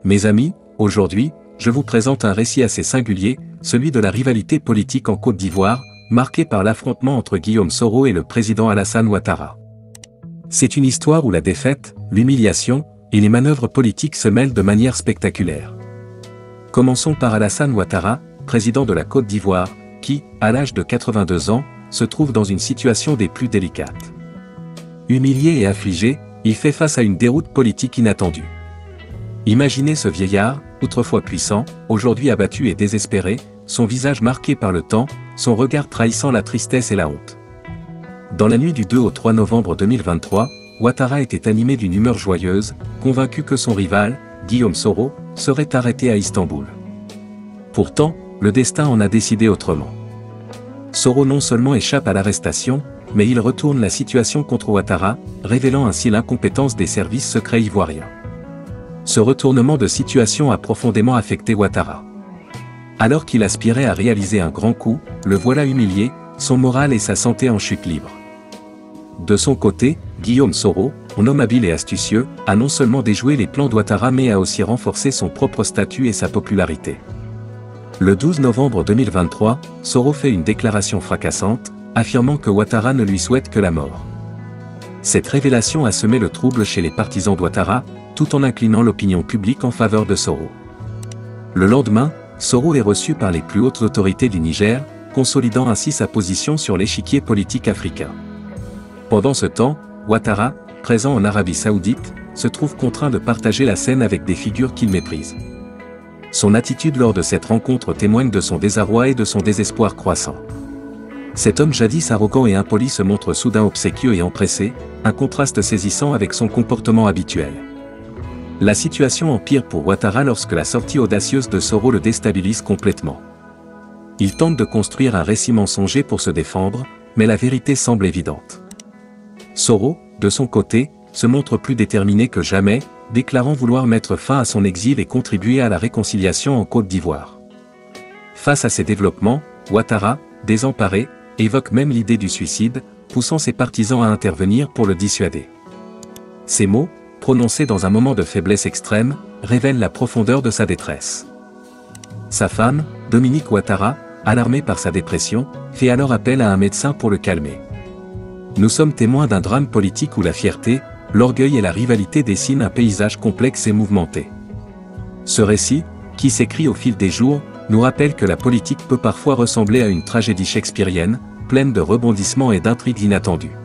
Mes amis, aujourd'hui, je vous présente un récit assez singulier, celui de la rivalité politique en Côte d'Ivoire, marqué par l'affrontement entre Guillaume Soro et le président Alassane Ouattara. C'est une histoire où la défaite, l'humiliation et les manœuvres politiques se mêlent de manière spectaculaire. Commençons par Alassane Ouattara, président de la Côte d'Ivoire, qui, à l'âge de 82 ans, se trouve dans une situation des plus délicates. Humilié et affligé, il fait face à une déroute politique inattendue. Imaginez ce vieillard, autrefois puissant, aujourd'hui abattu et désespéré, son visage marqué par le temps, son regard trahissant la tristesse et la honte. Dans la nuit du 2 au 3 novembre 2023, Ouattara était animé d'une humeur joyeuse, convaincu que son rival, Guillaume Soro, serait arrêté à Istanbul. Pourtant, le destin en a décidé autrement. Soro non seulement échappe à l'arrestation, mais il retourne la situation contre Ouattara, révélant ainsi l'incompétence des services secrets ivoiriens. Ce retournement de situation a profondément affecté Ouattara. Alors qu'il aspirait à réaliser un grand coup, le voilà humilié, son moral et sa santé en chute libre. De son côté, Guillaume Soro, un homme habile et astucieux, a non seulement déjoué les plans d'Ouattara mais a aussi renforcé son propre statut et sa popularité. Le 12 novembre 2023, Soro fait une déclaration fracassante, affirmant que Ouattara ne lui souhaite que la mort. Cette révélation a semé le trouble chez les partisans d'Ouattara, tout en inclinant l'opinion publique en faveur de Soro. Le lendemain, Soro est reçu par les plus hautes autorités du Niger, consolidant ainsi sa position sur l'échiquier politique africain. Pendant ce temps, Ouattara, présent en Arabie Saoudite, se trouve contraint de partager la scène avec des figures qu'il méprise. Son attitude lors de cette rencontre témoigne de son désarroi et de son désespoir croissant. Cet homme jadis arrogant et impoli se montre soudain obséquieux et empressé, un contraste saisissant avec son comportement habituel. La situation empire pour Ouattara lorsque la sortie audacieuse de Soro le déstabilise complètement. Il tente de construire un récit mensonger pour se défendre, mais la vérité semble évidente. Soro, de son côté, se montre plus déterminé que jamais, déclarant vouloir mettre fin à son exil et contribuer à la réconciliation en Côte d'Ivoire. Face à ces développements, Ouattara, désemparé, évoque même l'idée du suicide, poussant ses partisans à intervenir pour le dissuader. Ces mots, prononcés dans un moment de faiblesse extrême, révèlent la profondeur de sa détresse. Sa femme, Dominique Ouattara, alarmée par sa dépression, fait alors appel à un médecin pour le calmer. Nous sommes témoins d'un drame politique où la fierté, l'orgueil et la rivalité dessinent un paysage complexe et mouvementé. Ce récit, qui s'écrit au fil des jours, nous rappelle que la politique peut parfois ressembler à une tragédie shakespearienne, pleine de rebondissements et d'intrigues inattendues.